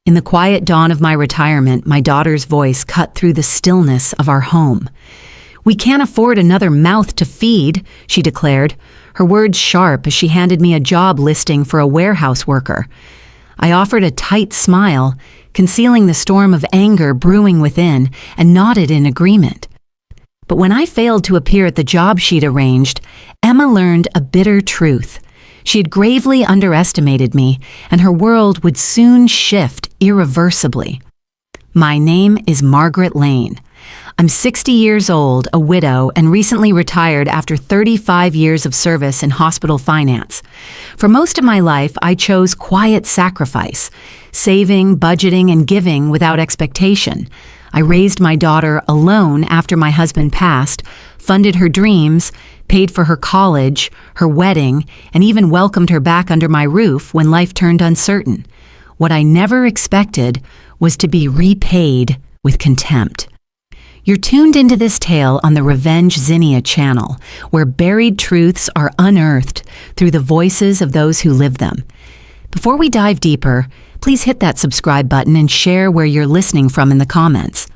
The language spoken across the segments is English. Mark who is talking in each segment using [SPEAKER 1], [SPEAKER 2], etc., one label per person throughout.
[SPEAKER 1] In the quiet dawn of my retirement, my daughter's voice cut through the stillness of our home. "We can't afford another mouth to feed," she declared, her words sharp as she handed me a job listing for a warehouse worker. I offered a tight smile, concealing the storm of anger brewing within, and nodded in agreement. But when I failed to appear at the job she'd arranged, Emma learned a bitter truth. She had gravely underestimated me, and her world would soon shift irreversibly. My name is Margaret Lane. I'm 60 years old, a widow, and recently retired after 35 years of service in hospital finance. For most of my life, I chose quiet sacrifice, saving, budgeting, and giving without expectation. I raised my daughter alone after my husband passed, funded her dreams, paid for her college, her wedding, and even welcomed her back under my roof when life turned uncertain. What I never expected was to be repaid with contempt. You're tuned into this tale on the Renvenge Zinnia channel, where buried truths are unearthed through the voices of those who live them. Before we dive deeper, please hit that subscribe button and share where you're listening from in the comments.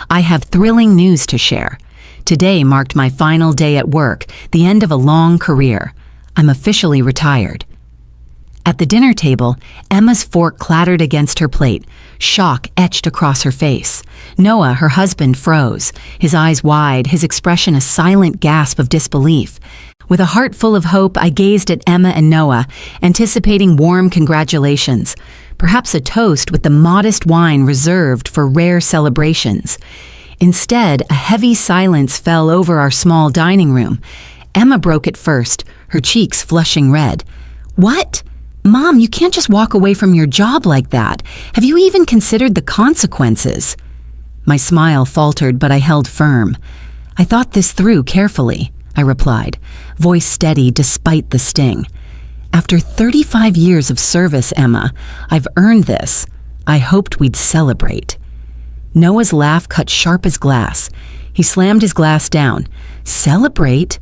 [SPEAKER 1] I have thrilling news to share. Today marked my final day at work, the end of a long career. I'm officially retired. At the dinner table, Emma's fork clattered against her plate, shock etched across her face. Noah, her husband, froze, his eyes wide, his expression a silent gasp of disbelief. With a heart full of hope, I gazed at Emma and Noah, anticipating warm congratulations, perhaps a toast with the modest wine reserved for rare celebrations. Instead, a heavy silence fell over our small dining room. Emma broke it first, her cheeks flushing red. "What? Mom, you can't just walk away from your job like that. Have you even considered the consequences?" My smile faltered, but I held firm. "I thought this through carefully," I replied, voice steady despite the sting. "After 35 years of service, Emma, I've earned this. I hoped we'd celebrate." Noah's laugh cut sharp as glass. He slammed his glass down. "Celebrate?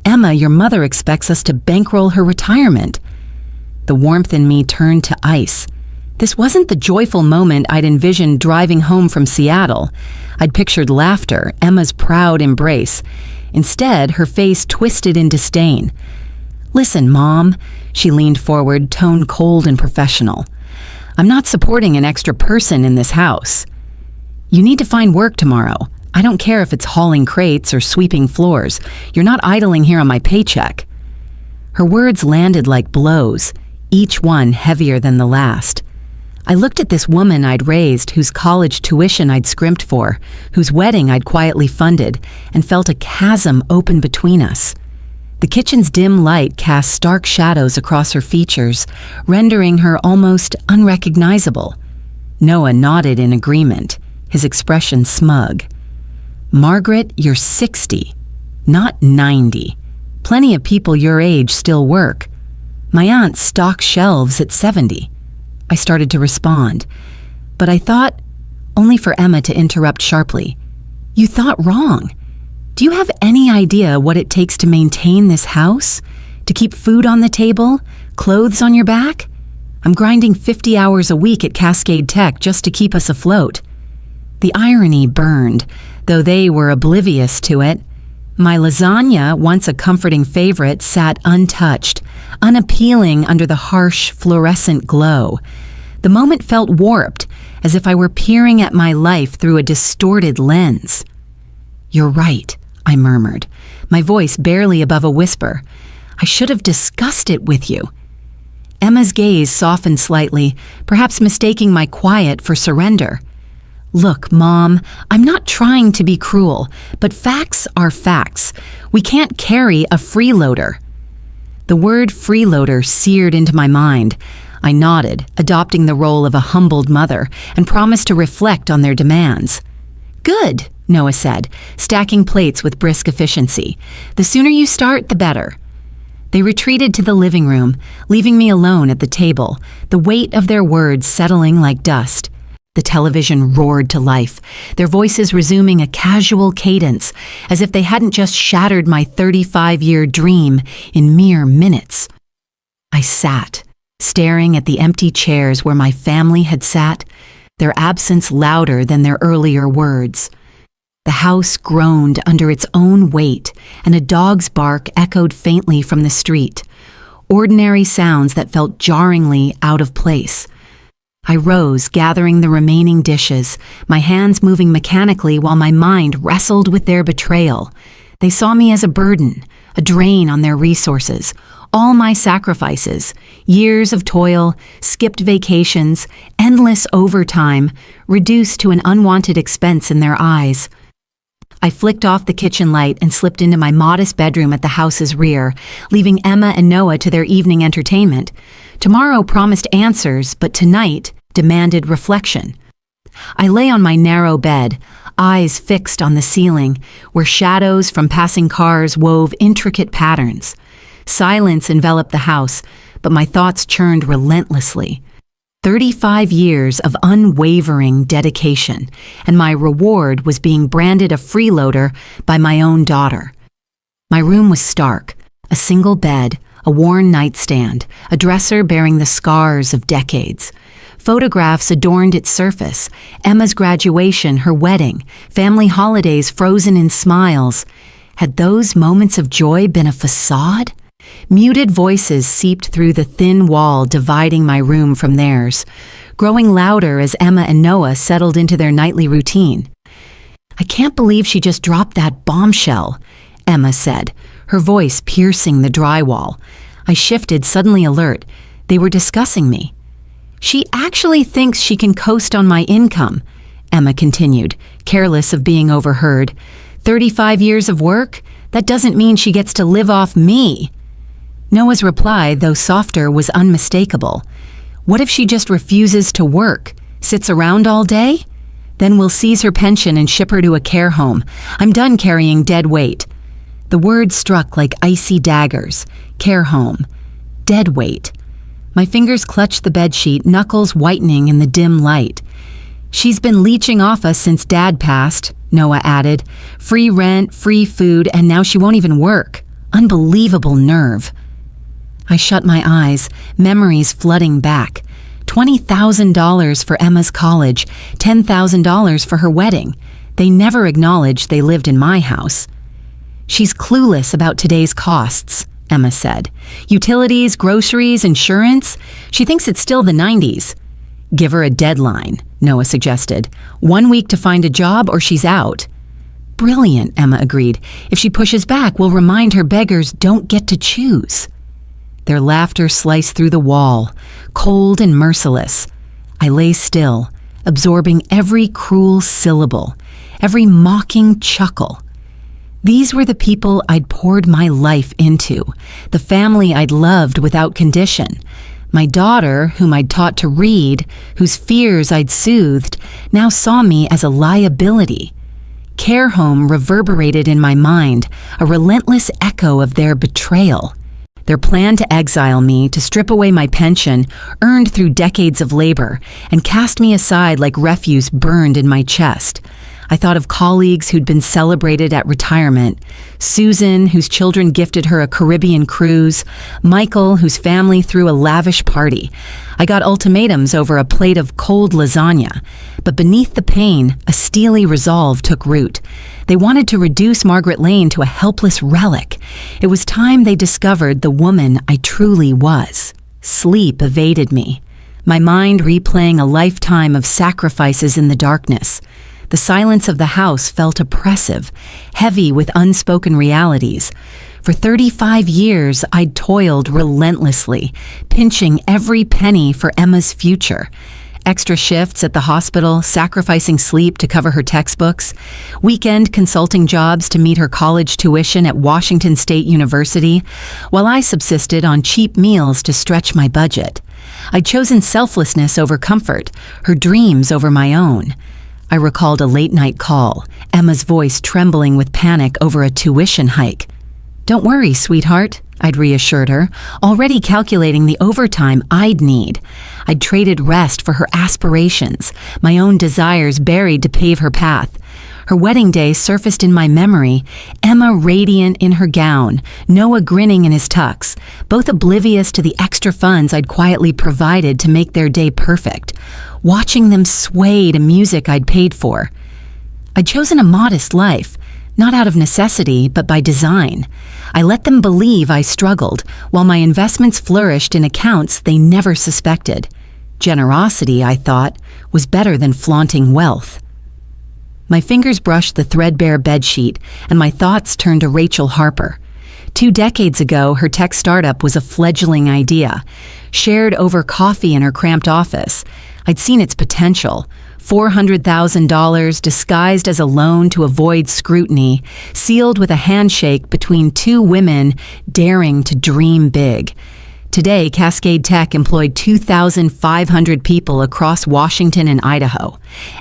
[SPEAKER 1] Emma, your mother expects us to bankroll her retirement." The warmth in me turned to ice. This wasn't the joyful moment I'd envisioned driving home from Seattle. I'd pictured laughter, Emma's proud embrace. Instead, her face twisted in disdain. "Listen, Mom," she leaned forward, tone cold and professional. "I'm not supporting an extra person in this house. You need to find work tomorrow. I don't care if it's hauling crates or sweeping floors. You're not idling here on my paycheck." Her words landed like blows, each one heavier than the last. I looked at this woman I'd raised, whose college tuition I'd scrimped for, whose wedding I'd quietly funded, and felt a chasm open between us. The kitchen's dim light cast stark shadows across her features, rendering her almost unrecognizable. Noah nodded in agreement, his expression smug. "Margaret, you're 60, not 90. Plenty of people your age still work. My aunt stocks shelves at 70. I started to respond, but I thought, only for Emma to interrupt sharply. "You thought wrong. Do you have any idea what it takes to maintain this house? To keep food on the table? Clothes on your back? I'm grinding 50 hours a week at Cascade Tech just to keep us afloat." The irony burned, though they were oblivious to it. My lasagna, once a comforting favorite, sat untouched, unappealing under the harsh, fluorescent glow. The moment felt warped, as if I were peering at my life through a distorted lens. "You're right," I murmured, my voice barely above a whisper. "I should have discussed it with you." Emma's gaze softened slightly, perhaps mistaking my quiet for surrender. "Look, Mom, I'm not trying to be cruel, but facts are facts. We can't carry a freeloader." The word freeloader seared into my mind. I nodded, adopting the role of a humbled mother, and promised to reflect on their demands. "Good," Noah said, stacking plates with brisk efficiency. "The sooner you start, the better." They retreated to the living room, leaving me alone at the table, the weight of their words settling like dust. The television roared to life, their voices resuming a casual cadence, as if they hadn't just shattered my 35-year dream in mere minutes. I sat, staring at the empty chairs where my family had sat, their absence louder than their earlier words. The house groaned under its own weight, and a dog's bark echoed faintly from the street. Ordinary sounds that felt jarringly out of place. I rose, gathering the remaining dishes, my hands moving mechanically while my mind wrestled with their betrayal. They saw me as a burden, a drain on their resources. All my sacrifices, years of toil, skipped vacations, endless overtime, reduced to an unwanted expense in their eyes. I flicked off the kitchen light and slipped into my modest bedroom at the house's rear, leaving Emma and Noah to their evening entertainment. Tomorrow promised answers, but tonight demanded reflection. I lay on my narrow bed, eyes fixed on the ceiling, where shadows from passing cars wove intricate patterns. Silence enveloped the house, but my thoughts churned relentlessly. 35 years of unwavering dedication, and my reward was being branded a freeloader by my own daughter. My room was stark, a single bed, a worn nightstand, a dresser bearing the scars of decades. Photographs adorned its surface, Emma's graduation, her wedding, family holidays frozen in smiles. Had those moments of joy been a facade? Muted voices seeped through the thin wall dividing my room from theirs, growing louder as Emma and Noah settled into their nightly routine. "I can't believe she just dropped that bombshell," Emma said, her voice piercing the drywall. I shifted, suddenly alert. They were discussing me. "She actually thinks she can coast on my income," Emma continued, careless of being overheard. 35 years of work? That doesn't mean she gets to live off me." Noah's reply, though softer, was unmistakable. "What if she just refuses to work, sits around all day? Then we'll seize her pension and ship her to a care home. I'm done carrying dead weight." The words struck like icy daggers. Care home. Dead weight. My fingers clutched the bedsheet, knuckles whitening in the dim light. "She's been leeching off us since Dad passed," Noah added. "Free rent, free food, and now she won't even work. Unbelievable nerve." I shut my eyes, memories flooding back. $20,000 for Emma's college, $10,000 for her wedding. They never acknowledged they lived in my house. "She's clueless about today's costs," Emma said. "Utilities, groceries, insurance. She thinks it's still the 90s. "Give her a deadline," Noah suggested. 1 week to find a job or she's out." "Brilliant," Emma agreed. "If she pushes back, we'll remind her beggars don't get to choose." Their laughter sliced through the wall, cold and merciless. I lay still, absorbing every cruel syllable, every mocking chuckle. These were the people I'd poured my life into, the family I'd loved without condition. My daughter, whom I'd taught to read, whose fears I'd soothed, now saw me as a liability. Care home reverberated in my mind, a relentless echo of their betrayal. Their plan to exile me, to strip away my pension, earned through decades of labor, and cast me aside like refuse burned in my chest. I thought of colleagues who'd been celebrated at retirement, Susan, whose children gifted her a Caribbean cruise, Michael, whose family threw a lavish party. I got ultimatums over a plate of cold lasagna, but beneath the pain, a steely resolve took root. They wanted to reduce Margaret Lane to a helpless relic. It was time they discovered the woman I truly was. Sleep evaded me, my mind replaying a lifetime of sacrifices in the darkness. The silence of the house felt oppressive, heavy with unspoken realities. For 35 years, I'd toiled relentlessly, pinching every penny for Emma's future. Extra shifts at the hospital, sacrificing sleep to cover her textbooks, weekend consulting jobs to meet her college tuition at Washington State University, while I subsisted on cheap meals to stretch my budget. I'd chosen selflessness over comfort, her dreams over my own. I recalled a late-night call, Emma's voice trembling with panic over a tuition hike. "Don't worry, sweetheart," I'd reassured her, already calculating the overtime I'd need. I'd traded rest for her aspirations, my own desires buried to pave her path. Her wedding day surfaced in my memory, Emma radiant in her gown, Noah grinning in his tux, both oblivious to the extra funds I'd quietly provided to make their day perfect, watching them sway to music I'd paid for. I'd chosen a modest life, not out of necessity, but by design. I let them believe I struggled, while my investments flourished in accounts they never suspected. Generosity, I thought, was better than flaunting wealth. My fingers brushed the threadbare bedsheet, and my thoughts turned to Rachel Harper. 2 decades ago, her tech startup was a fledgling idea, shared over coffee in her cramped office. I'd seen its potential. $400,000 disguised as a loan to avoid scrutiny, sealed with a handshake between 2 women daring to dream big. Today, Cascade Tech employed 2,500 people across Washington and Idaho.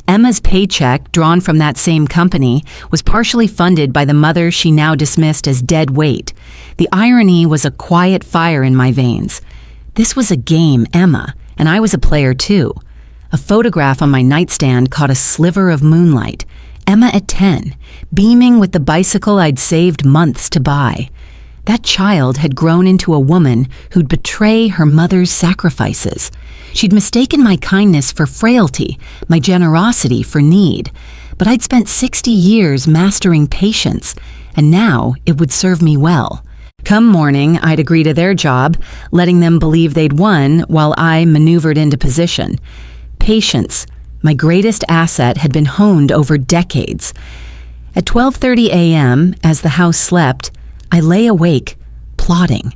[SPEAKER 1] Emma's paycheck, drawn from that same company, was partially funded by the mother she now dismissed as dead weight. The irony was a quiet fire in my veins. This was a game, Emma, and I was a player too. A photograph on my nightstand caught a sliver of moonlight. Emma at 10, beaming with the bicycle I'd saved months to buy. That child had grown into a woman who'd betray her mother's sacrifices. She'd mistaken my kindness for frailty, my generosity for need. But I'd spent 60 years mastering patience, and now it would serve me well. Come morning, I'd agree to their job, letting them believe they'd won while I maneuvered into position. Patience, my greatest asset, had been honed over decades. At 12:30 a.m., as the house slept, I lay awake, plotting.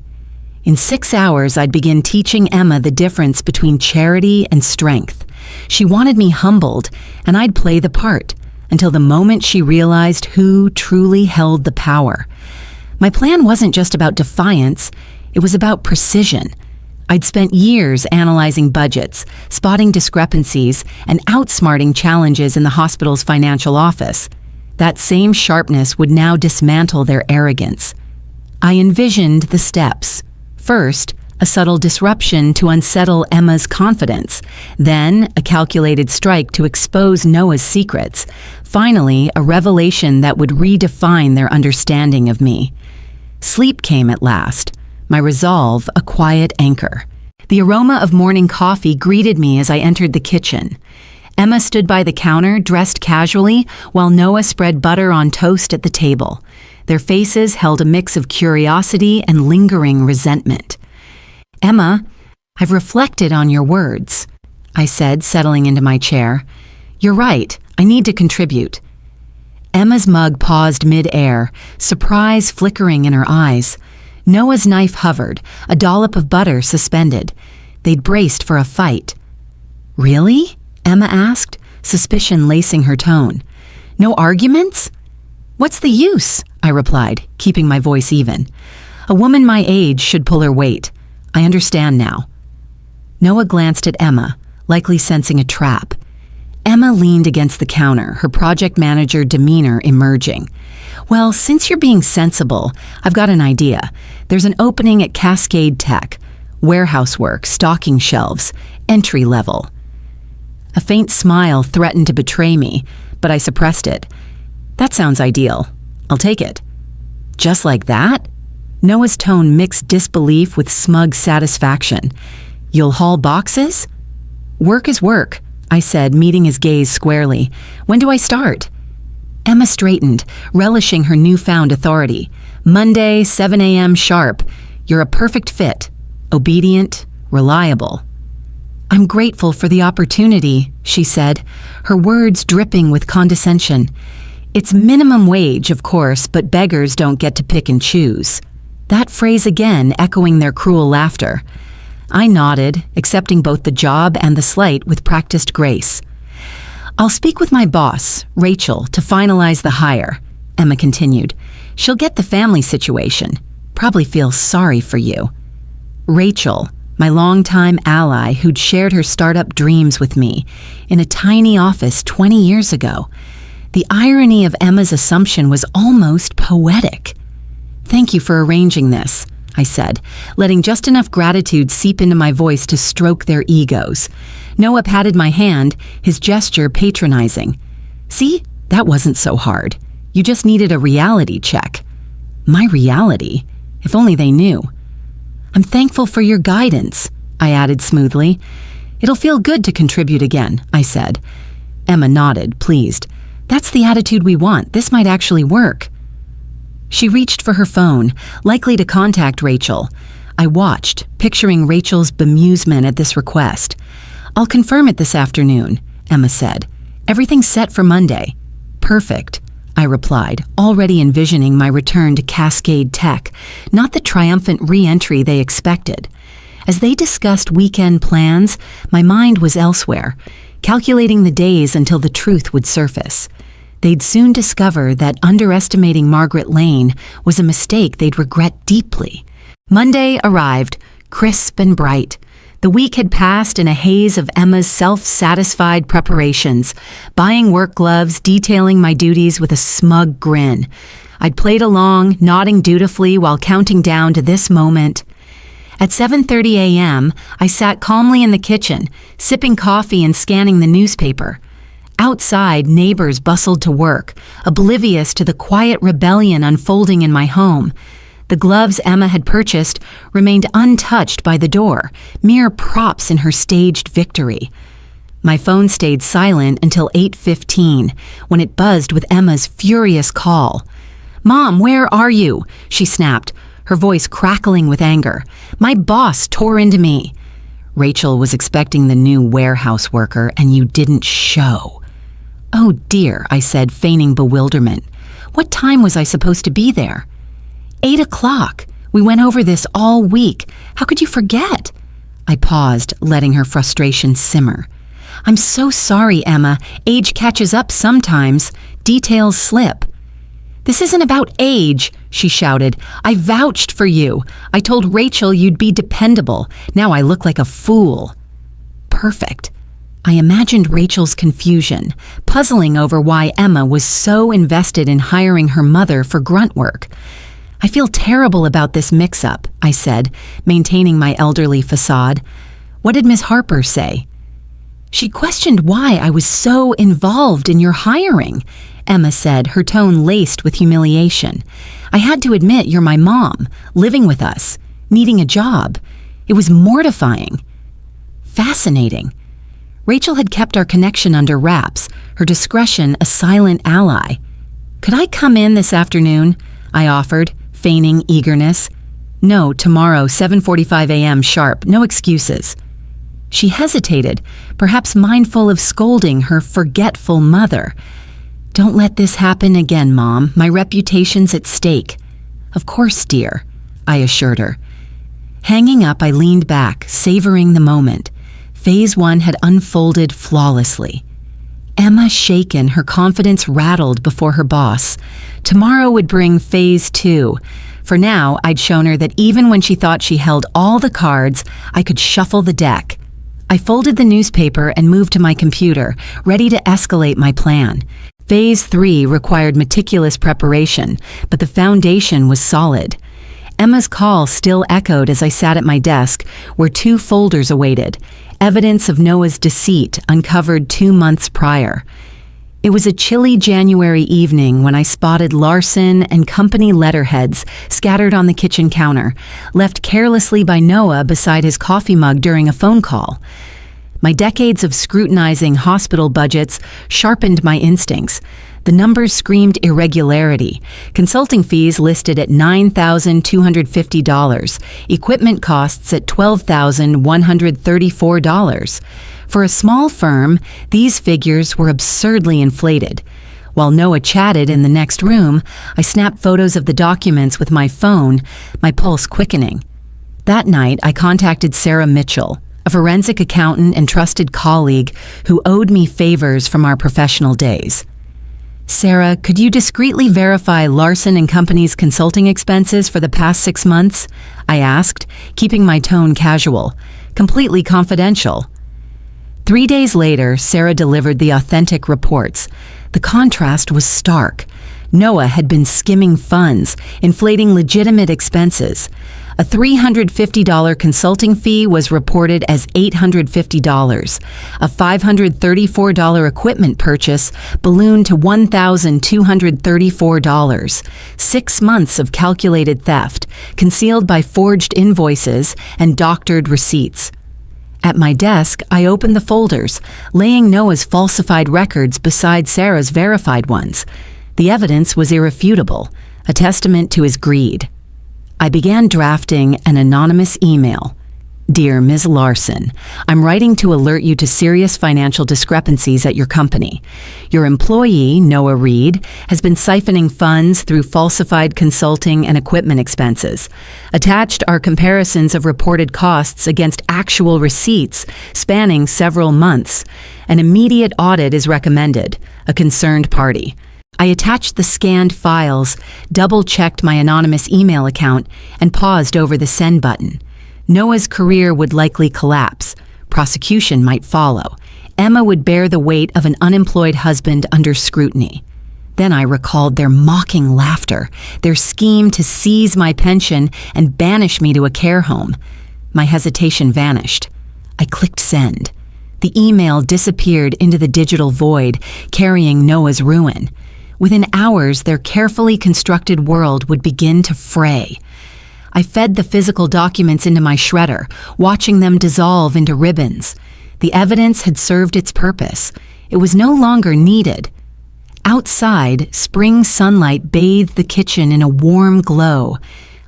[SPEAKER 1] In 6 hours, I'd begin teaching Emma the difference between charity and strength. She wanted me humbled, and I'd play the part, until the moment she realized who truly held the power. My plan wasn't just about defiance, it was about precision. I'd spent years analyzing budgets, spotting discrepancies, and outsmarting challenges in the hospital's financial office. That same sharpness would now dismantle their arrogance. I envisioned the steps. First, a subtle disruption to unsettle Emma's confidence. Then, a calculated strike to expose Noah's secrets. Finally, a revelation that would redefine their understanding of me. Sleep came at last. My resolve, a quiet anchor. The aroma of morning coffee greeted me as I entered the kitchen. Emma stood by the counter, dressed casually, while Noah spread butter on toast at the table. Their faces held a mix of curiosity and lingering resentment. "Emma, I've reflected on your words," I said, settling into my chair. "You're right, I need to contribute." Emma's mug paused mid-air, surprise flickering in her eyes. Noah's knife hovered, a dollop of butter suspended. They'd braced for a fight. "Really?" Emma asked, suspicion lacing her tone. "No arguments?" "What's the use?" I replied, keeping my voice even. "A woman my age should pull her weight. I understand now." Noah glanced at Emma, likely sensing a trap. Emma leaned against the counter, her project manager demeanor emerging. "Well, since you're being sensible, I've got an idea. There's an opening at Cascade Tech. Warehouse work, stocking shelves, entry level." A faint smile threatened to betray me, but I suppressed it. "That sounds ideal. I'll take it." "Just like that?" Noah's tone mixed disbelief with smug satisfaction. "You'll haul boxes?" "Work is work," I said, meeting his gaze squarely. "When do I start?" Emma straightened, relishing her newfound authority. "Monday, 7 a.m. sharp. You're a perfect fit. Obedient, reliable." "I'm grateful for the opportunity," she said, her words dripping with condescension. "It's minimum wage, of course, but beggars don't get to pick and choose." That phrase again echoing their cruel laughter. I nodded, accepting both the job and the slight with practiced grace. "I'll speak with my boss, Rachel, to finalize the hire," Emma continued. "She'll get the family situation. Probably feels sorry for you." Rachel, my longtime ally who'd shared her startup dreams with me in a tiny office 20 years ago. The irony of Emma's assumption was almost poetic. "Thank you for arranging this," I said, letting just enough gratitude seep into my voice to stroke their egos. Noah patted my hand, his gesture patronizing. "See? That wasn't so hard. You just needed a reality check. My reality? If only they knew. I'm thankful for your guidance, I added smoothly. It'll feel good to contribute again, I said. Emma nodded, pleased. That's the attitude we want. This might actually work. She reached for her phone, likely to contact Rachel. I watched, picturing Rachel's bemusement at this request. I'll confirm it this afternoon, Emma said. Everything's set for Monday. Perfect, I replied, already envisioning my return to Cascade Tech, not the triumphant re-entry they expected. As they discussed weekend plans, my mind was elsewhere, calculating the days until the truth would surface. They'd soon discover that underestimating Margaret Lane was a mistake they'd regret deeply. Monday arrived, crisp and bright. The week had passed in a haze of Emma's self-satisfied preparations, buying work gloves, detailing my duties with a smug grin. I'd played along, nodding dutifully while counting down to this moment. At 7:30 a.m., I sat calmly in the kitchen, sipping coffee and scanning the newspaper. Outside, neighbors bustled to work, oblivious to the quiet rebellion unfolding in my home. The gloves Emma had purchased remained untouched by the door, mere props in her staged victory. My phone stayed silent until 8:15, when it buzzed with Emma's furious call. "Mom, where are you?" she snapped, her voice crackling with anger. "My boss tore into me." Rachel was expecting the new warehouse worker, and you didn't show. "Oh dear," I said, feigning bewilderment. "What time was I supposed to be there?" 8 o'clock. We went over this all week. How could you forget? I paused, letting her frustration simmer. "I'm so sorry, Emma. Age catches up sometimes. Details slip." "This isn't about age," she shouted. "I vouched for you. I told Rachel you'd be dependable. Now I look like a fool." Perfect. I imagined Rachel's confusion, puzzling over why Emma was so invested in hiring her mother for grunt work. "I feel terrible about this mix-up," I said, maintaining my elderly facade. "What did Miss Harper say?" "She questioned why I was so involved in your hiring," Emma said, her tone laced with humiliation. "I had to admit you're my mom, living with us, needing a job. It was mortifying." Fascinating. Rachel had kept our connection under wraps, her discretion a silent ally. "Could I come in this afternoon?" I offered, feigning eagerness. "No, tomorrow, 7:45 a.m. sharp, no excuses." She hesitated, perhaps mindful of scolding her forgetful mother. "Don't let this happen again, Mom. My reputation's at stake." "Of course, dear," I assured her. Hanging up, I leaned back, savoring the moment. Phase 1 had unfolded flawlessly. Emma shaken, her confidence rattled before her boss. Tomorrow would bring Phase 2. For now, I'd shown her that even when she thought she held all the cards, I could shuffle the deck. I folded the newspaper and moved to my computer, ready to escalate my plan. Phase 3 required meticulous preparation, but the foundation was solid. Emma's call still echoed as I sat at my desk, where 2 folders awaited, evidence of Noah's deceit uncovered 2 months prior. It was a chilly January evening when I spotted Larson and Company letterheads scattered on the kitchen counter, left carelessly by Noah beside his coffee mug during a phone call. My decades of scrutinizing hospital budgets sharpened my instincts. The numbers screamed irregularity. Consulting fees listed at $9,250. Equipment costs at $12,134. For a small firm, these figures were absurdly inflated. While Noah chatted in the next room, I snapped photos of the documents with my phone, my pulse quickening. That night, I contacted Sarah Mitchell, a forensic accountant and trusted colleague who owed me favors from our professional days. "Sarah, could you discreetly verify Larson and Company's consulting expenses for the past 6 months?" I asked, keeping my tone casual, completely confidential. 3 days later, Sarah delivered the authentic reports. The contrast was stark. Noah had been skimming funds, inflating legitimate expenses. A $350 consulting fee was reported as $850. A $534 equipment purchase ballooned to $1,234. 6 months of calculated theft, concealed by forged invoices and doctored receipts. At my desk, I opened the folders, laying Noah's falsified records beside Sarah's verified ones. The evidence was irrefutable, a testament to his greed. I began drafting an anonymous email. Dear Ms. Larson, I'm writing to alert you to serious financial discrepancies at your company. Your employee, Noah Reed, has been siphoning funds through falsified consulting and equipment expenses. Attached are comparisons of reported costs against actual receipts spanning several months. An immediate audit is recommended. A concerned party. I attached the scanned files, double-checked my anonymous email account, and paused over the send button. Noah's career would likely collapse. Prosecution might follow. Emma would bear the weight of an unemployed husband under scrutiny. Then I recalled their mocking laughter, their scheme to seize my pension and banish me to a care home. My hesitation vanished. I clicked send. The email disappeared into the digital void, carrying Noah's ruin. Within hours, their carefully constructed world would begin to fray. I fed the physical documents into my shredder, watching them dissolve into ribbons. The evidence had served its purpose. It was no longer needed. Outside, spring sunlight bathed the kitchen in a warm glow.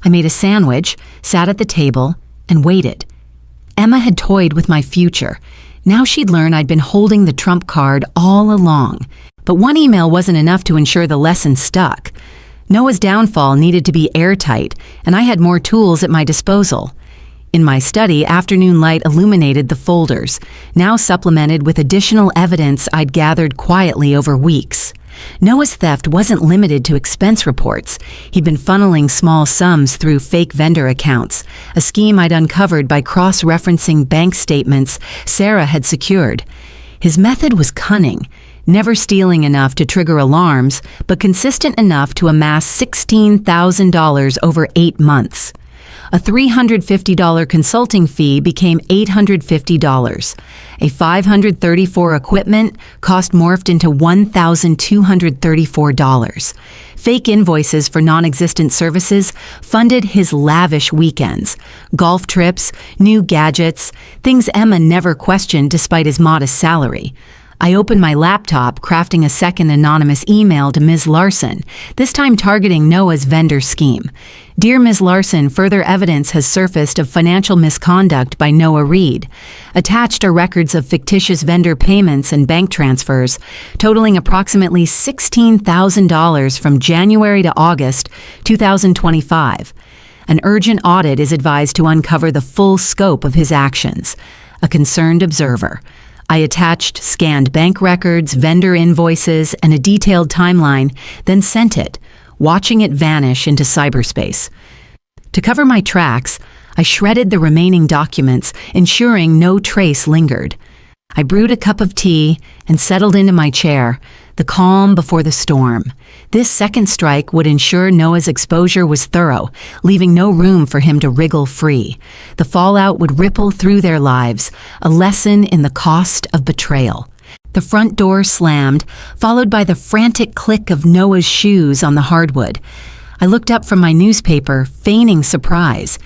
[SPEAKER 1] I made a sandwich, sat at the table, and waited. Emma had toyed with my future. Now she'd learned I'd been holding the trump card all along. But one email wasn't enough to ensure the lesson stuck. Noah's downfall needed to be airtight, and I had more tools at my disposal. In my study, afternoon light illuminated the folders, now supplemented with additional evidence I'd gathered quietly over weeks. Noah's theft wasn't limited to expense reports. He'd been funneling small sums through fake vendor accounts, a scheme I'd uncovered by cross-referencing bank statements Sarah had secured. His method was cunning, never stealing enough to trigger alarms, but consistent enough to amass $16,000 over 8 months. A $350 consulting fee became $850. A $534 equipment cost morphed into $1,234. Fake invoices for non-existent services funded his lavish weekends. Golf trips, new gadgets, things Emma never questioned despite his modest salary. I opened my laptop, crafting a second anonymous email to Ms. Larson, this time targeting Noah's vendor scheme. Dear Ms. Larson, further evidence has surfaced of financial misconduct by Noah Reed. Attached are records of fictitious vendor payments and bank transfers, totaling approximately $16,000 from January to August 2025. An urgent audit is advised to uncover the full scope of his actions. A concerned observer. I attached scanned bank records, vendor invoices, and a detailed timeline, then sent it, watching it vanish into cyberspace. To cover my tracks, I shredded the remaining documents, ensuring no trace lingered. I brewed a cup of tea and settled into my chair, the calm before the storm. This second strike would ensure Noah's exposure was thorough, leaving no room for him to wriggle free. The fallout would ripple through their lives, a lesson in the cost of betrayal. The front door slammed, followed by the frantic click of Noah's shoes on the hardwood. I looked up from my newspaper, feigning surprise.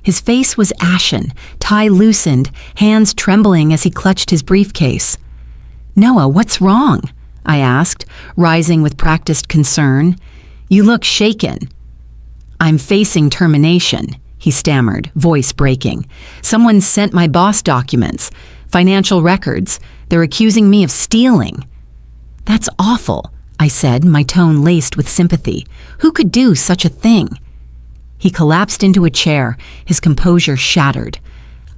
[SPEAKER 1] His face was ashen, tie loosened, hands trembling as he clutched his briefcase. "Noah, what's wrong?" I asked, rising with practiced concern. "You look shaken." "I'm facing termination," he stammered, voice breaking. "Someone sent my boss documents, financial records. They're accusing me of stealing." "That's awful," I said, my tone laced with sympathy. "Who could do such a thing?" He collapsed into a chair, his composure shattered.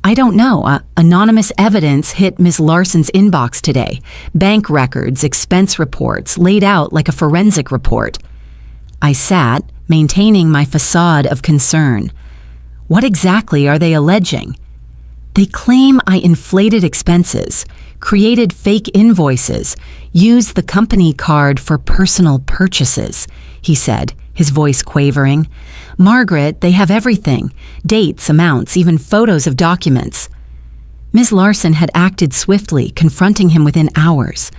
[SPEAKER 1] "I don't know. Anonymous evidence hit Ms. Larson's inbox today. Bank records, expense reports, laid out like a forensic report." I sat, maintaining my facade of concern. "What exactly are they alleging?" "They claim I inflated expenses, created fake invoices, used the company card for personal purchases," he said, his voice quavering. "Margaret, they have everything. Dates, amounts, even photos of documents." Ms. Larson had acted swiftly, confronting him within hours.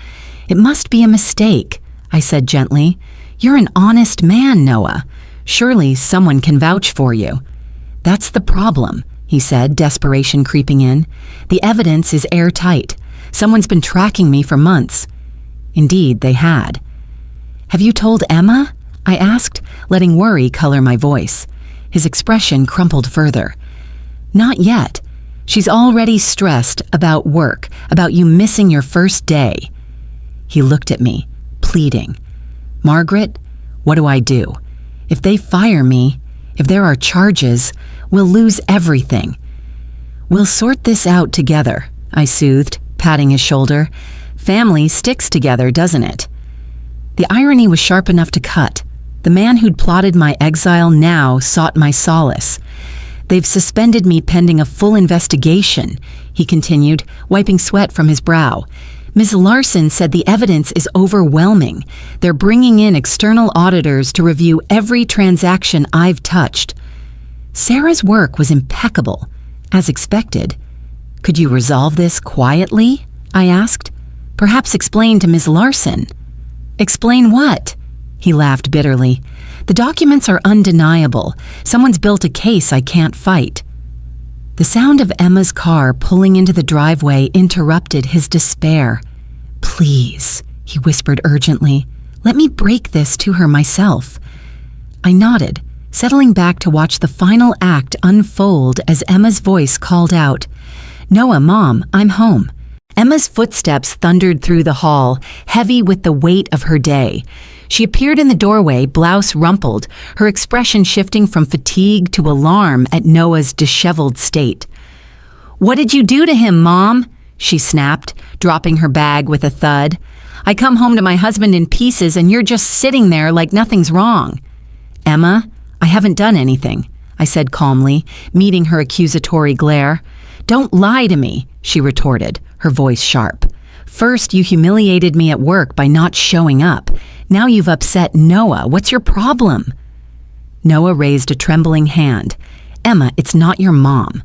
[SPEAKER 1] "It must be a mistake," I said gently. "You're an honest man, Noah. Surely someone can vouch for you." "That's the problem," he said, desperation creeping in. "The evidence is airtight. Someone's been tracking me for months." Indeed, they had. "Have you told Emma?" I asked, letting worry color my voice. His expression crumpled further. "Not yet. She's already stressed about work, about you missing your first day." He looked at me, pleading. "Margaret, what do I do? If they fire me, if there are charges, we'll lose everything." "We'll sort this out together," I soothed, patting his shoulder. "Family sticks together, doesn't it?" The irony was sharp enough to cut. The man who'd plotted my exile now sought my solace. "They've suspended me pending a full investigation," he continued, wiping sweat from his brow. "Ms. Larson said the evidence is overwhelming. They're bringing in external auditors to review every transaction I've touched." Sarah's work was impeccable, as expected. "Could you resolve this quietly?" I asked. "Perhaps explain to Ms. Larson." "Explain what?" He laughed bitterly. "The documents are undeniable. Someone's built a case I can't fight." The sound of Emma's car pulling into the driveway interrupted his despair. "Please," he whispered urgently, "let me break this to her myself." I nodded, settling back to watch the final act unfold as Emma's voice called out, "Noah, Mom, I'm home." Emma's footsteps thundered through the hall, heavy with the weight of her day. She appeared in the doorway, blouse rumpled, her expression shifting from fatigue to alarm at Noah's disheveled state. "What did you do to him, Mom?" she snapped, dropping her bag with a thud. "I come home to my husband in pieces and you're just sitting there like nothing's wrong." "Emma, I haven't done anything," I said calmly, meeting her accusatory glare. "Don't lie to me," she retorted, her voice sharp. "First, you humiliated me at work by not showing up. Now you've upset Noah. What's your problem?" Noah raised a trembling hand. "Emma, it's not your mom."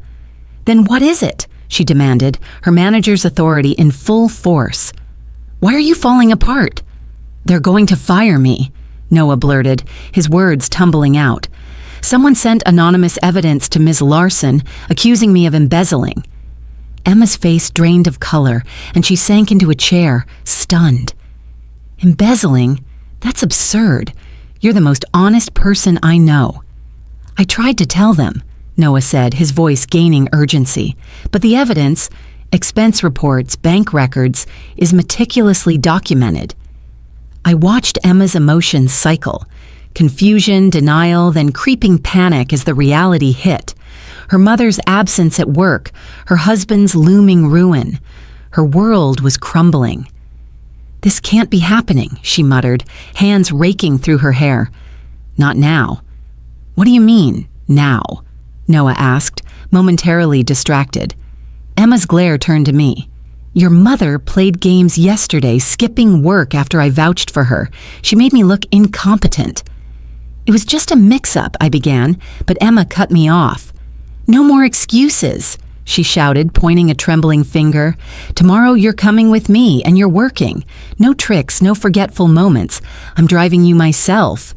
[SPEAKER 1] "Then what is it?" she demanded, her manager's authority in full force. "Why are you falling apart?" "They're going to fire me," Noah blurted, his words tumbling out. "Someone sent anonymous evidence to Ms. Larson, accusing me of embezzling." Emma's face drained of color, and she sank into a chair, stunned. "Embezzling? That's absurd. You're the most honest person I know." "I tried to tell them," Noah said, his voice gaining urgency. "But the evidence, expense reports, bank records, is meticulously documented." I watched Emma's emotions cycle. Confusion, denial, then creeping panic as the reality hit. Her mother's absence at work, her husband's looming ruin. Her world was crumbling. "This can't be happening," she muttered, hands raking through her hair. "Not now." "What do you mean, now?" Noah asked, momentarily distracted. Emma's glare turned to me. "Your mother played games yesterday, skipping work after I vouched for her. She made me look incompetent." "It was just a mix-up," I began, but Emma cut me off. "No more excuses," she shouted, pointing a trembling finger. "Tomorrow you're coming with me and you're working. No tricks, no forgetful moments. I'm driving you myself."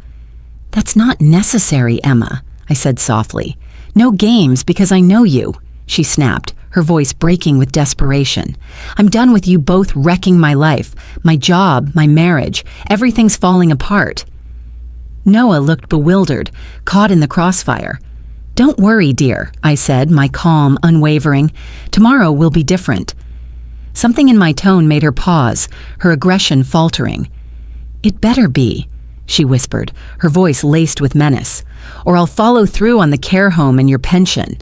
[SPEAKER 1] "That's not necessary, Emma," I said softly. "No games because I know you," she snapped, her voice breaking with desperation. "I'm done with you both wrecking my life, my job, my marriage. Everything's falling apart." Noah looked bewildered, caught in the crossfire. "Don't worry, dear," I said, my calm unwavering. "Tomorrow will be different." Something in my tone made her pause, her aggression faltering. "It better be," she whispered, her voice laced with menace, "or I'll follow through on the care home and your pension."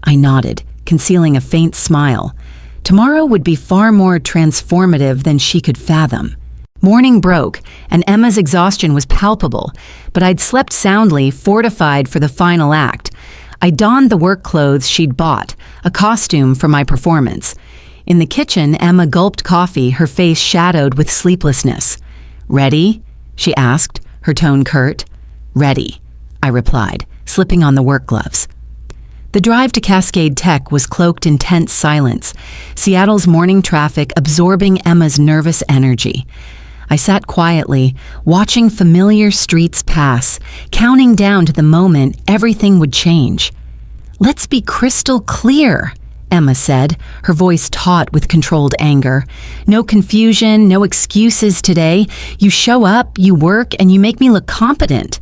[SPEAKER 1] I nodded, concealing a faint smile. Tomorrow would be far more transformative than she could fathom. Morning broke, and Emma's exhaustion was palpable, but I'd slept soundly, fortified for the final act. I donned the work clothes she'd bought, a costume for my performance. In the kitchen, Emma gulped coffee, her face shadowed with sleeplessness. "Ready?" she asked, her tone curt. Ready, I replied, slipping on the work gloves. The drive to Cascade Tech was cloaked in tense silence, Seattle's morning traffic absorbing Emma's nervous energy. I sat quietly, watching familiar streets pass, counting down to the moment everything would change. "Let's be crystal clear," Emma said, her voice taut with controlled anger. "No confusion, no excuses today. You show up, you work, and you make me look competent."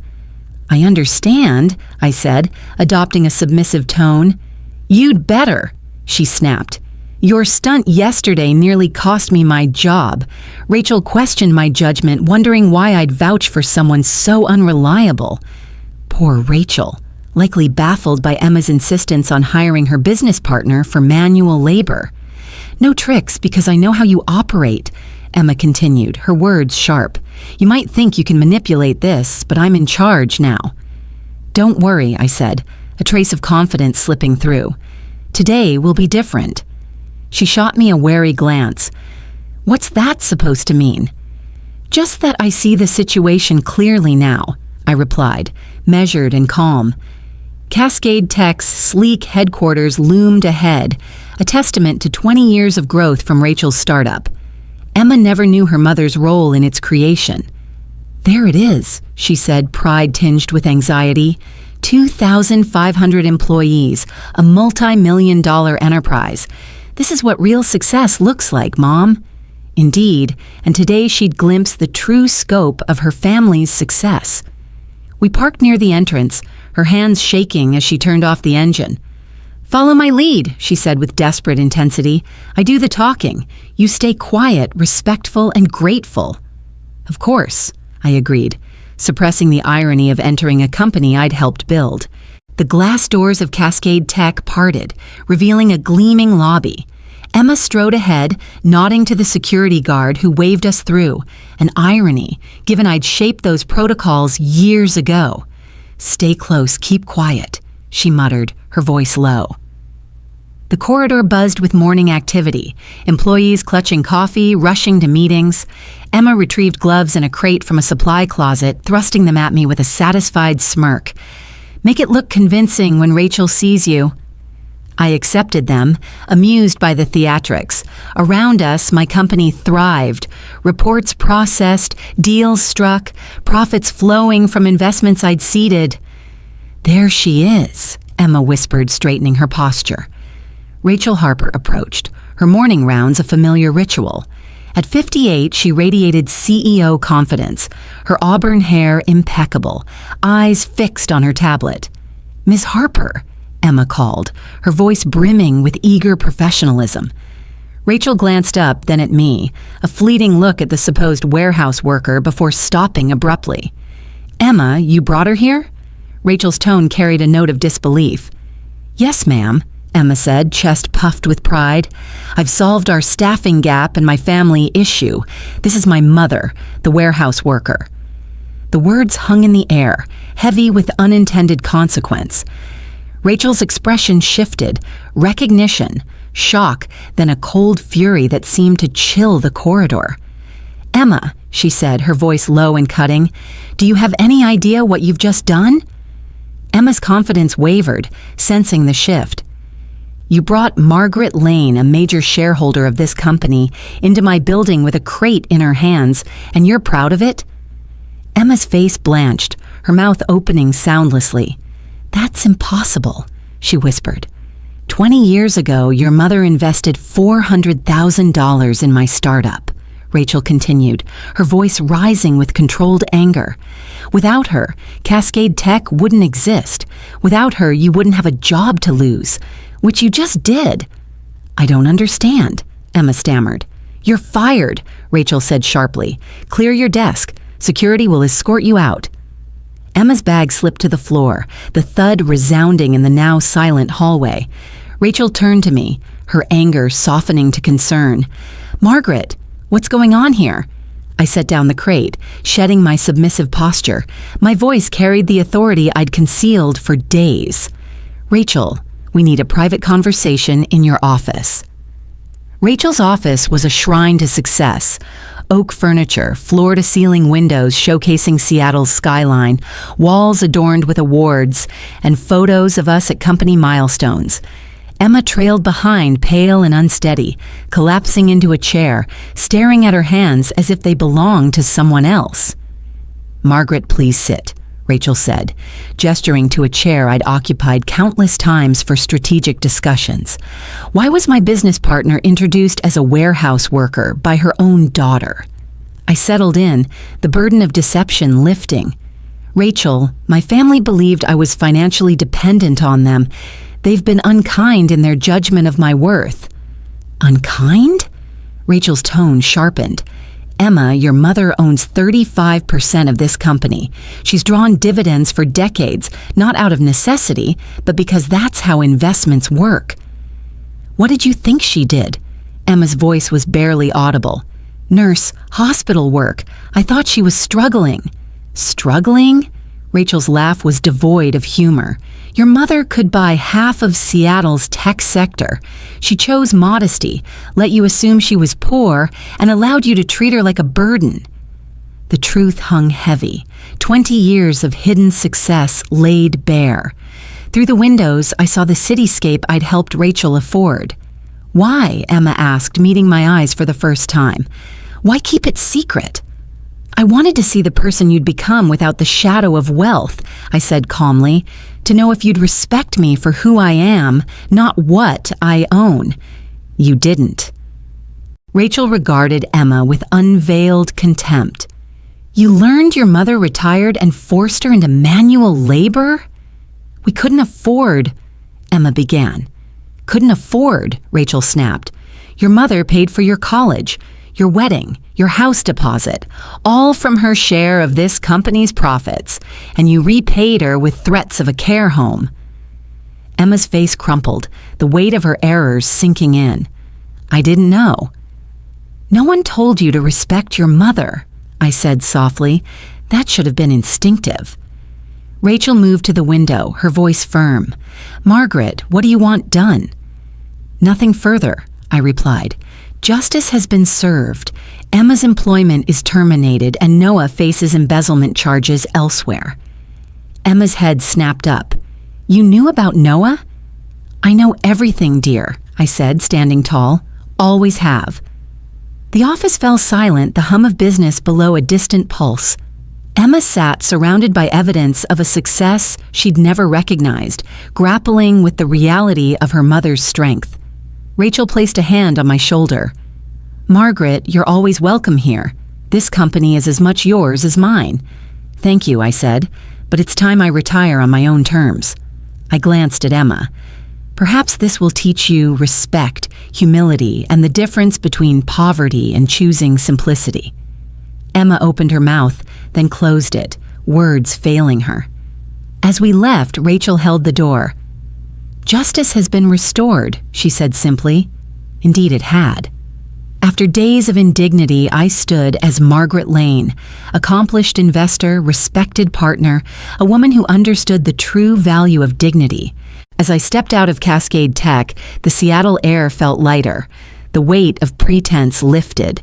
[SPEAKER 1] "I understand," I said, adopting a submissive tone. "You'd better," she snapped. "Your stunt yesterday nearly cost me my job." Rachel questioned my judgment, wondering why I'd vouch for someone so unreliable. Poor Rachel, likely baffled by Emma's insistence on hiring her business partner for manual labor. "No tricks, because I know how you operate," Emma continued, her words sharp. "You might think you can manipulate this, but I'm in charge now." "Don't worry," I said, a trace of confidence slipping through. "Today will be different." She shot me a wary glance. "What's that supposed to mean?" "Just that I see the situation clearly now," I replied, measured and calm. Cascade Tech's sleek headquarters loomed ahead, a testament to 20 years of growth from Rachel's startup. Emma never knew her mother's role in its creation. "There it is," she said, pride tinged with anxiety. 2,500 employees, a multi-million-dollar enterprise. "This is what real success looks like, Mom." Indeed, and today she'd glimpsed the true scope of her family's success. We parked near the entrance, her hands shaking as she turned off the engine. "Follow my lead," she said with desperate intensity. "I do the talking. You stay quiet, respectful, and grateful." "Of course," I agreed, suppressing the irony of entering a company I'd helped build. The glass doors of Cascade Tech parted, revealing a gleaming lobby. Emma strode ahead, nodding to the security guard who waved us through, an irony, given I'd shaped those protocols years ago. "Stay close, keep quiet," she muttered, her voice low. The corridor buzzed with morning activity, employees clutching coffee, rushing to meetings. Emma retrieved gloves and a crate from a supply closet, thrusting them at me with a satisfied smirk. "Make it look convincing when Rachel sees you." I accepted them, amused by the theatrics. Around us, my company thrived. Reports processed, deals struck, profits flowing from investments I'd seeded. "There she is," Emma whispered, straightening her posture. Rachel Harper approached, her morning rounds a familiar ritual. At 58, she radiated CEO confidence, her auburn hair impeccable, eyes fixed on her tablet. "Miss Harper," Emma called, her voice brimming with eager professionalism. Rachel glanced up, then at me, a fleeting look at the supposed warehouse worker before stopping abruptly. "Emma, you brought her here?" Rachel's tone carried a note of disbelief. "Yes, ma'am," Emma said, chest puffed with pride. "I've solved our staffing gap and my family issue. This is my mother, the warehouse worker." The words hung in the air, heavy with unintended consequence. Rachel's expression shifted, recognition, shock, then a cold fury that seemed to chill the corridor. "Emma," she said, her voice low and cutting, "do you have any idea what you've just done?" Emma's confidence wavered, sensing the shift. "You brought Margaret Lane, a major shareholder of this company, into my building with a crate in her hands, and you're proud of it?" Emma's face blanched, her mouth opening soundlessly. "That's impossible," she whispered. 20 years ago, your mother invested $400,000 in my startup," Rachel continued, her voice rising with controlled anger. "Without her, Cascade Tech wouldn't exist. Without her, you wouldn't have a job to lose, which you just did." "I don't understand," Emma stammered. "You're fired," Rachel said sharply. "Clear your desk. Security will escort you out." Emma's bag slipped to the floor, the thud resounding in the now silent hallway. Rachel turned to me, her anger softening to concern. "Margaret, what's going on here?" I set down the crate, shedding my submissive posture. My voice carried the authority I'd concealed for days. "Rachel, we need a private conversation in your office." Rachel's office was a shrine to success, Oak furniture, floor-to-ceiling windows showcasing Seattle's skyline, walls adorned with awards, and photos of us at company milestones. Emma trailed behind, pale and unsteady, collapsing into a chair, staring at her hands as if they belonged to someone else. "Margaret, please sit," Rachel said, gesturing to a chair I'd occupied countless times for strategic discussions. Why was my business partner introduced as a warehouse worker by her own daughter? I settled in, the burden of deception lifting. "Rachel, my family believed I was financially dependent on them. They've been unkind in their judgment of my worth." "Unkind?" Rachel's tone sharpened. "Emma, your mother owns 35% of this company. She's drawn dividends for decades, not out of necessity, but because that's how investments work." "What did you think she did?" Emma's voice was barely audible. "Nurse, hospital work. I thought she was struggling." "Struggling?" Rachel's laugh was devoid of humor. "Your mother could buy half of Seattle's tech sector. She chose modesty, let you assume she was poor, and allowed you to treat her like a burden." The truth hung heavy. 20 years of hidden success laid bare. Through the windows, I saw the cityscape I'd helped Rachel afford. "Why?" Emma asked, meeting my eyes for the first time. "Why keep it secret?" "I wanted to see the person you'd become without the shadow of wealth," I said calmly, "to know if you'd respect me for who I am, not what I own." "You didn't." Rachel regarded Emma with unveiled contempt. "You learned your mother retired and forced her into manual labor?" "We couldn't afford," Emma began. "Couldn't afford," Rachel snapped. "Your mother paid for your college, your wedding, your house deposit, all from her share of this company's profits, and you repaid her with threats of a care home." Emma's face crumpled, the weight of her errors sinking in. "I didn't know." "No one told you to respect your mother," I said softly. "That should have been instinctive." Rachel moved to the window, her voice firm. "Margaret, what do you want done?" "Nothing further," I replied. "Justice has been served. Emma's employment is terminated and Noah faces embezzlement charges elsewhere." Emma's head snapped up. "You knew about Noah?" "I know everything, dear," I said, standing tall. "Always have." The office fell silent, the hum of business below a distant pulse. Emma sat surrounded by evidence of a success she'd never recognized, grappling with the reality of her mother's strength. Rachel placed a hand on my shoulder. "Margaret, you're always welcome here. This company is as much yours as mine." "Thank you," I said, "but it's time I retire on my own terms." I glanced at Emma. "Perhaps this will teach you respect, humility, and the difference between poverty and choosing simplicity." Emma opened her mouth, then closed it, words failing her. As we left, Rachel held the door. "Justice has been restored," she said simply. Indeed it had. After days of indignity, I stood as Margaret Lane, accomplished investor, respected partner, a woman who understood the true value of dignity. As I stepped out of Cascade Tech, the Seattle air felt lighter. The weight of pretense lifted.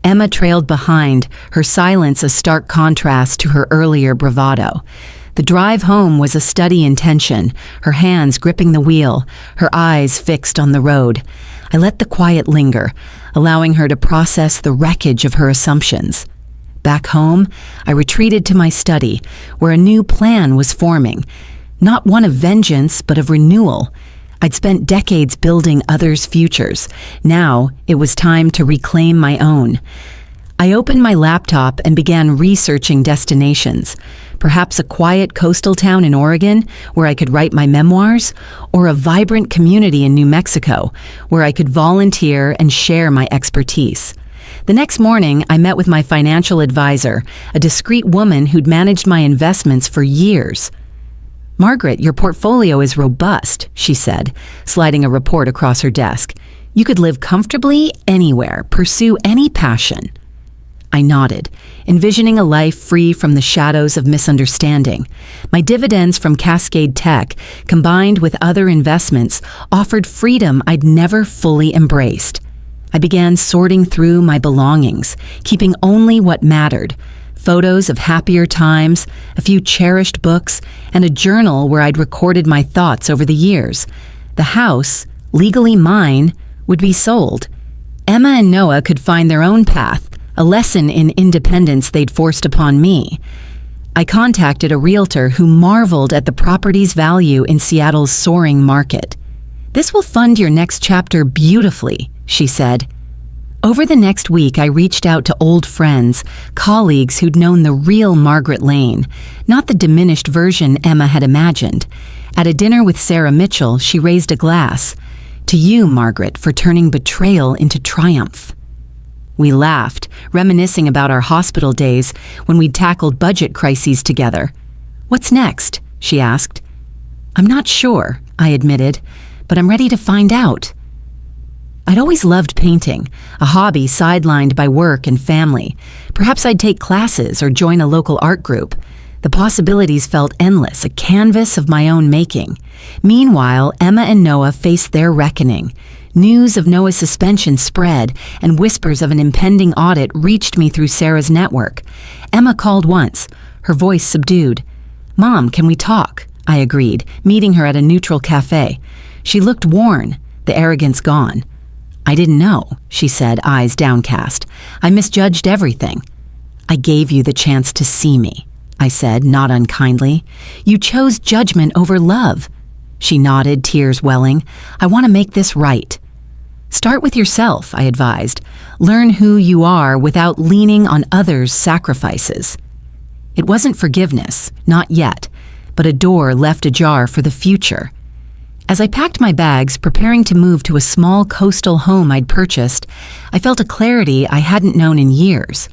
[SPEAKER 1] Emma trailed behind, her silence a stark contrast to her earlier bravado. The drive home was a study in tension, her hands gripping the wheel, her eyes fixed on the road. I let the quiet linger, allowing her to process the wreckage of her assumptions. Back home, I retreated to my study, where a new plan was forming. Not one of vengeance, but of renewal. I'd spent decades building others' futures. Now, it was time to reclaim my own. I opened my laptop and began researching destinations. Perhaps a quiet coastal town in Oregon, where I could write my memoirs, or a vibrant community in New Mexico, where I could volunteer and share my expertise. The next morning, I met with my financial advisor, a discreet woman who'd managed my investments for years. "Margaret, your portfolio is robust," she said, sliding a report across her desk. "You could live comfortably anywhere, pursue any passion." I nodded, envisioning a life free from the shadows of misunderstanding. My dividends from Cascade Tech, combined with other investments, offered freedom I'd never fully embraced. I began sorting through my belongings, keeping only what mattered: photos of happier times, a few cherished books, and a journal where I'd recorded my thoughts over the years. The house, legally mine, would be sold. Emma and Noah could find their own path, a lesson in independence they'd forced upon me. I contacted a realtor who marveled at the property's value in Seattle's soaring market. "This will fund your next chapter beautifully," she said. Over the next week, I reached out to old friends, colleagues who'd known the real Margaret Lane, not the diminished version Emma had imagined. At a dinner with Sarah Mitchell, she raised a glass. "To you, Margaret, for turning betrayal into triumph." We laughed, reminiscing about our hospital days when we'd tackled budget crises together. "What's next?" she asked. "I'm not sure," I admitted, "but I'm ready to find out." I'd always loved painting, a hobby sidelined by work and family. Perhaps I'd take classes or join a local art group. The possibilities felt endless, a canvas of my own making. Meanwhile, Emma and Noah faced their reckoning. News of Noah's suspension spread, and whispers of an impending audit reached me through Sarah's network. Emma called once, her voice subdued. "Mom, can we talk?" I agreed, meeting her at a neutral cafe. She looked worn, the arrogance gone. "I didn't know," she said, eyes downcast. "I misjudged everything." "I gave you the chance to see me," I said, not unkindly. "You chose judgment over love." She nodded, tears welling. "I want to make this right." "Start with yourself," I advised. "Learn who you are without leaning on others' sacrifices." It wasn't forgiveness, not yet, but a door left ajar for the future. As I packed my bags, preparing to move to a small coastal home I'd purchased, I felt a clarity I hadn't known in years.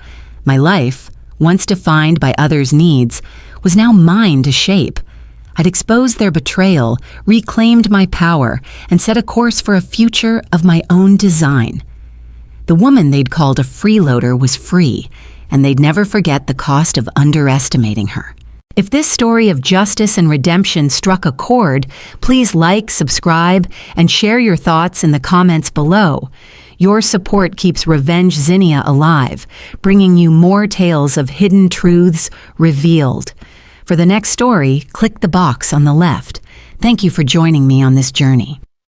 [SPEAKER 1] My life, once defined by others' needs, was now mine to shape. I'd exposed their betrayal, reclaimed my power, and set a course for a future of my own design. The woman they'd called a freeloader was free, and they'd never forget the cost of underestimating her. If this story of justice and redemption struck a chord, please like, subscribe, and share your thoughts in the comments below. Your support keeps Renvenge Zinnia alive, bringing you more tales of hidden truths revealed. For the next story, click the box on the left. Thank you for joining me on this journey.